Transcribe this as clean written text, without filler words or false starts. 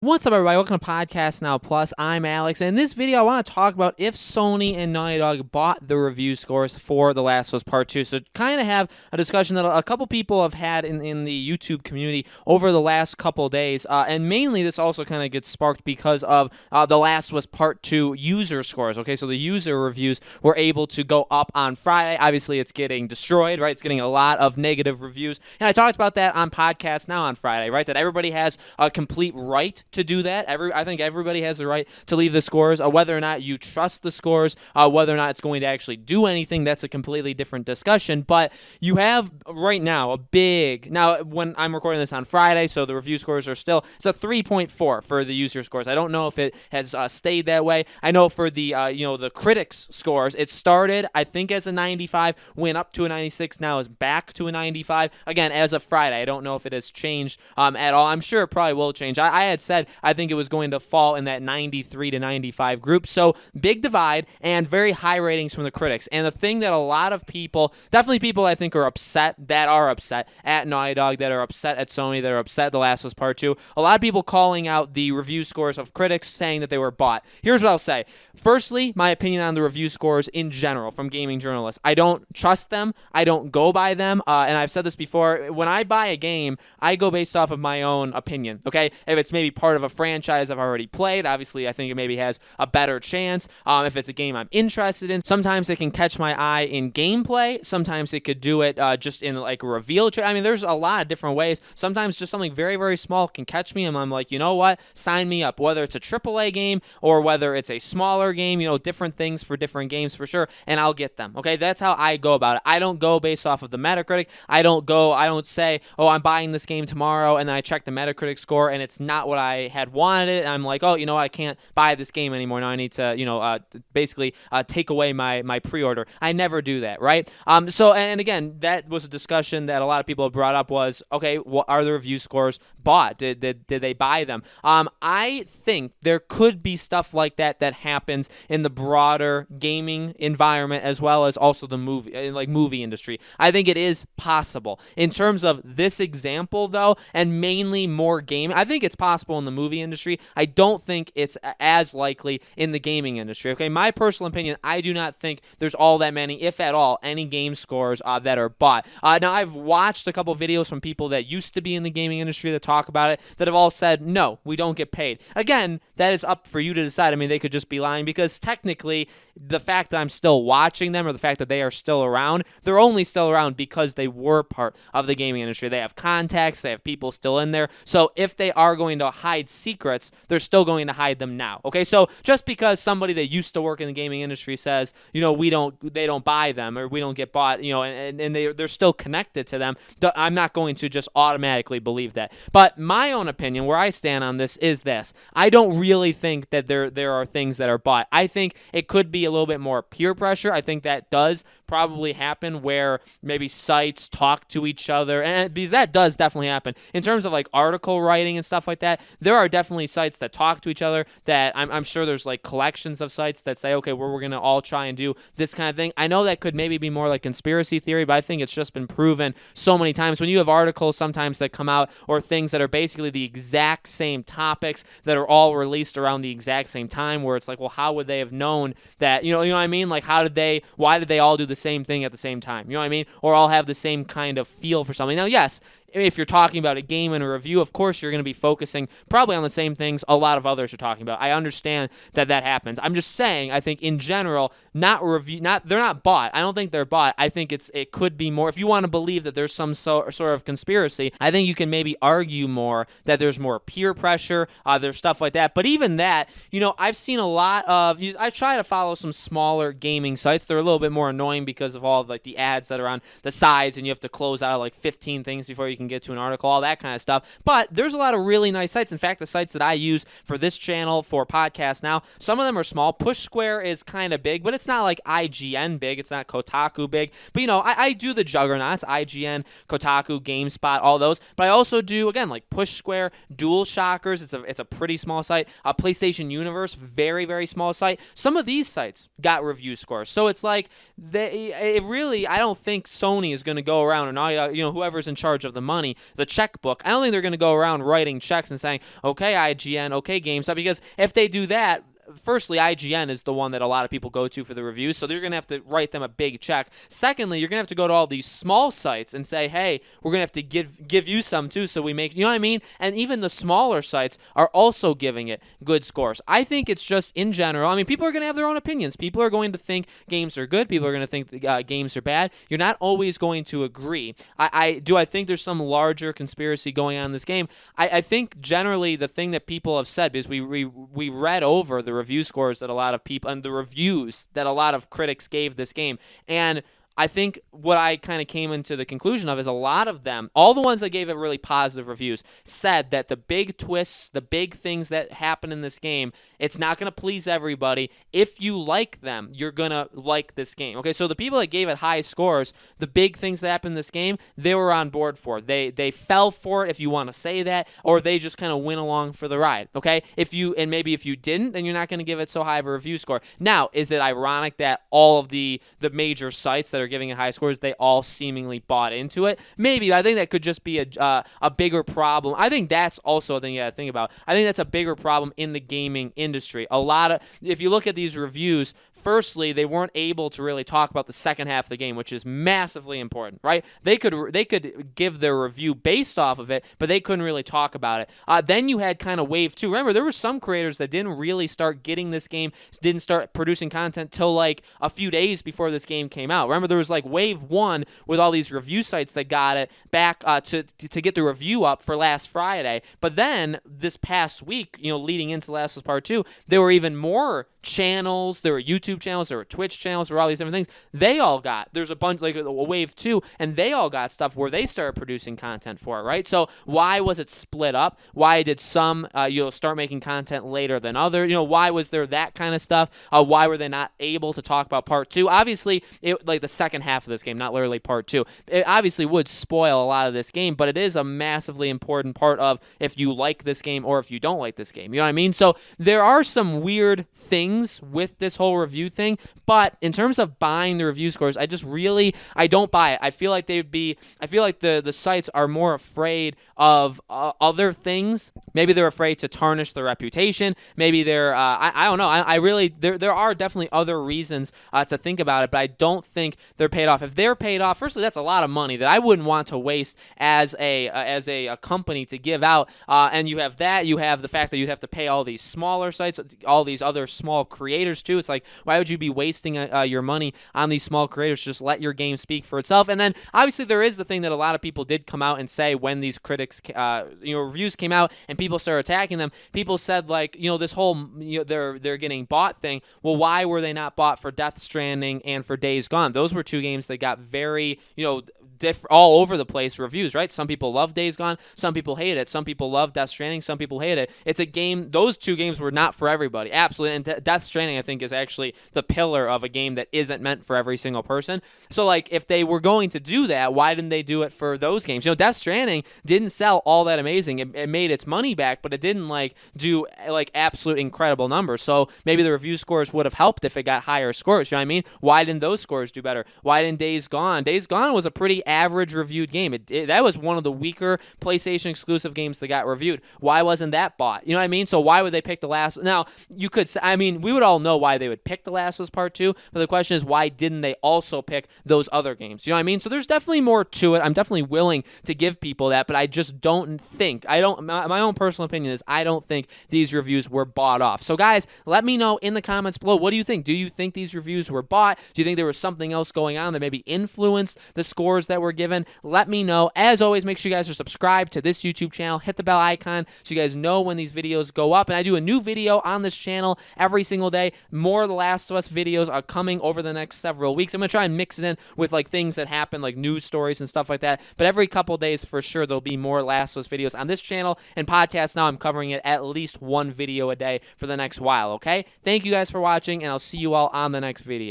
What's up, everybody? Welcome to Podcast Now Plus. I'm Alex, and in this video, I want to talk about if Sony and Naughty Dog bought the review scores for The Last of Us Part 2. So kind of have a discussion that a couple people have had in the YouTube community over the last couple days, and mainly this also kind of gets sparked because of The Last of Us Part 2 user scores, okay? So the user reviews were able to go up on Friday. Obviously, it's getting destroyed, right? It's getting a lot of negative reviews, and I talked about that on Podcast Now on Friday, right? That everybody has a complete right to do that. I think everybody has the right to leave the scores. Whether or not you trust the scores, whether or not it's going to actually do anything, that's a completely different discussion. But you have right now now when I'm recording this on Friday, so the review scores are still, it's a 3.4 for the user scores. I don't know if it has stayed that way. I know for the the critics scores, it started I think as a 95, went up to a 96, now is back to a 95. Again, as of Friday, I don't know if it has changed at all. I'm sure it probably will change. I had said I think it was going to fall in that 93 to 95 group. So big divide and very high ratings from the critics. And the thing that a lot of people, definitely people I think are upset at Naughty Dog, that are upset at Sony, that are upset at The Last of Us Part 2, a lot of people calling out the review scores of critics, saying that they were bought. Here's what I'll say. Firstly, my opinion on the review scores in general from gaming journalists. I don't trust them. I don't go by them. And I've said this before. When I buy a game, I go based off of my own opinion, okay? If it's maybe part of a franchise I've already played, obviously I think it maybe has a better chance. If it's a game I'm interested in, sometimes it can catch my eye in gameplay. Sometimes it could do it just in like a reveal. I mean, there's a lot of different ways. Sometimes just something very, very small can catch me, and I'm like, you know what? Sign me up. Whether it's a AAA game or whether it's a smaller game, different things for different games for sure, and I'll get them. Okay, that's how I go about it. I don't go based off of the Metacritic. I don't say, oh, I'm buying this game tomorrow, and then I check the Metacritic score, and it's not what I had wanted it, and I'm like, oh, I can't buy this game anymore. Now I need to, basically take away my pre-order. I never do that, right? So, and again, that was a discussion that a lot of people have brought up was, okay, what are the review scores bought? Did they buy them? I think there could be stuff like that happens in the broader gaming environment as well as also the movie industry. I think it is possible. In terms of this example, though, and mainly more gaming, I think it's possible in the movie industry. I don't think it's as likely in the gaming industry. Okay, my personal opinion, I do not think there's all that many, if at all, any game scores that are bought. Now, I've watched a couple videos from people that used to be in the gaming industry that talk about it that have all said, no, we don't get paid. Again, that is up for you to decide. I mean, they could just be lying because technically the fact that I'm still watching them or the fact that they are still around, they're only still around because they were part of the gaming industry. They have contacts, they have people still in there. So if they are going to hide secrets, they're still going to hide them now. Okay, so just because somebody that used to work in the gaming industry says, they don't buy them or we don't get bought, and they're still connected to them, I'm not going to just automatically believe that. But my own opinion, where I stand on this, is this. I don't really think that there are things that are bought. I think it could be a little bit more peer pressure. I think that does probably happen where maybe sites talk to each other, and because that does definitely happen. In terms of like article writing and stuff like that, there are definitely sites that talk to each other that I'm sure there's like collections of sites that say, okay, we're going to all try and do this kind of thing. I know that could maybe be more like conspiracy theory, but I think it's just been proven so many times. When you have articles sometimes that come out or things that are basically the exact same topics that are all released around the exact same time, where it's like, well, how would they have known that, you know what I mean? Like, why did they all do the same thing at the same time? You know what I mean? Or all have the same kind of feel for something. Now, yes, if you're talking about a game and a review, of course you're going to be focusing probably on the same things a lot of others are talking about. I understand that happens. I'm just saying, I think in general, they're not bought. I don't think they're bought. I think it could be more. If you want to believe that there's some sort of conspiracy, I think you can maybe argue more that there's more peer pressure. There's stuff like that. But even that, I've seen a lot of. I try to follow some smaller gaming sites. They're a little bit more annoying because of all of like the ads that are on the sides, and you have to close out like 15 things before you can get to an article, all that kind of stuff. But there's a lot of really nice sites. In fact, the sites that I use for this channel, for Podcast Now, some of them are small. Push Square is kind of big, but it's not like IGN big. It's not Kotaku big. But, I do the juggernauts, IGN, Kotaku, GameSpot, all those. But I also do, again, like Push Square, Dual Shockers. It's a pretty small site. PlayStation Universe, very, very small site. Some of these sites got review scores. So it's like, I don't think Sony is going to go around, and whoever's in charge of the money, the checkbook. I don't think they're going to go around writing checks and saying, okay, IGN, okay, GameStop, because if they do that, firstly, IGN is the one that a lot of people go to for the reviews, so they're going to have to write them a big check. Secondly, you're going to have to go to all these small sites and say, hey, we're going to have to give you some too, so we make, you know what I mean? And even the smaller sites are also giving it good scores. I think it's just in general, I mean, people are going to have their own opinions. People are going to think games are good. People are going to think games are bad. You're not always going to agree. I think there's some larger conspiracy going on in this game. I think generally the thing that people have said, because we read over the review scores that a lot of people and the reviews that a lot of critics gave this game, and I think what I kind of came into the conclusion of is a lot of them, all the ones that gave it really positive reviews, said that the big twists, the big things that happen in this game, it's not going to please everybody. If you like them, you're going to like this game. Okay, so the people that gave it high scores, the big things that happen in this game, they were on board for. They fell for it, if you want to say that, or they just kind of went along for the ride. Okay, maybe if you didn't, then you're not going to give it so high of a review score. Now, is it ironic that all of the major sites that are giving it high scores, they all seemingly bought into it? Maybe. I think that could just be a bigger problem. I think that's also a thing you got to think about. I think that's a bigger problem in the gaming industry. If you look at these reviews, firstly, they weren't able to really talk about the second half of the game, which is massively important, right? They could give their review based off of it, but they couldn't really talk about it. Then you had kind of wave 2. Remember, there were some creators that didn't really start getting this game, didn't start producing content till like a few days before this game came out. Remember, there was like wave 1 with all these review sites that got it back to get the review up for last Friday. But then this past week, leading into Last of Us Part 2, there were even more channels, there were YouTube channels, there were Twitch channels, there were all these different things. There's a bunch, like a wave 2, and they all got stuff where they started producing content for it, right? So why was it split up? Why did some start making content later than others? Why was there that kind of stuff? Why were they not able to talk about Part 2? Obviously, like the second half of this game, not literally Part 2. It obviously would spoil a lot of this game, but it is a massively important part of if you like this game or if you don't like this game. You know what I mean? So there are some weird things with this whole review thing, but in terms of buying the review scores, I don't buy it. I feel like the sites are more afraid of other things. Maybe they're afraid to tarnish their reputation. Maybe they're I don't know. There are definitely other reasons to think about it, but I don't think they're paid off. If they're paid off, firstly, that's a lot of money that I wouldn't want to waste as a company to give out. And you have the fact that you'd have to pay all these smaller sites, all these other small creators too. It's like, why would you be wasting your money on these small creators? Just let your game speak for itself. And then obviously there is the thing that a lot of people did come out and say when these critics reviews came out and people started attacking them. People said like, this whole they're getting bought thing. Well, why were they not bought for Death Stranding and for Days Gone? Those were two games that got very all over the place reviews, right? Some people love Days Gone, some people hate it. Some people love Death Stranding, some people hate it. It's a game, those two games were not for everybody, absolutely. And Death Stranding, I think, is actually the pillar of a game that isn't meant for every single person. So, like, if they were going to do that, why didn't they do it for those games? Death Stranding didn't sell all that amazing. It made its money back, but it didn't, do, absolute incredible numbers. So maybe the review scores would have helped if it got higher scores, you know what I mean? Why didn't those scores do better? Why didn't Days Gone? Days Gone was a pretty average reviewed game. That was one of the weaker PlayStation exclusive games that got reviewed. Why wasn't that bought? You know what I mean? So why would they pick the last? Now, you could say, we would all know why they would pick the Last of Us Part 2, but the question is, why didn't they also pick those other games? You know what I mean? So there's definitely more to it. I'm definitely willing to give people that, but I just don't think, my own personal opinion is I don't think these reviews were bought off. So guys, let me know in the comments below, what do you think? Do you think these reviews were bought? Do you think there was something else going on that maybe influenced the scores that were given? Let me know. As always, make sure you guys are subscribed to this YouTube channel. Hit the bell icon so you guys know when these videos go up. And I do a new video on this channel every single day. More The Last of Us videos are coming over the next several weeks. I'm going to try and mix it in with things that happen, like news stories and stuff like that. But every couple days for sure there'll be more Last of Us videos on this channel and podcasts. Now I'm covering it at least one video a day for the next while, okay? Thank you guys for watching, and I'll see you all on the next video.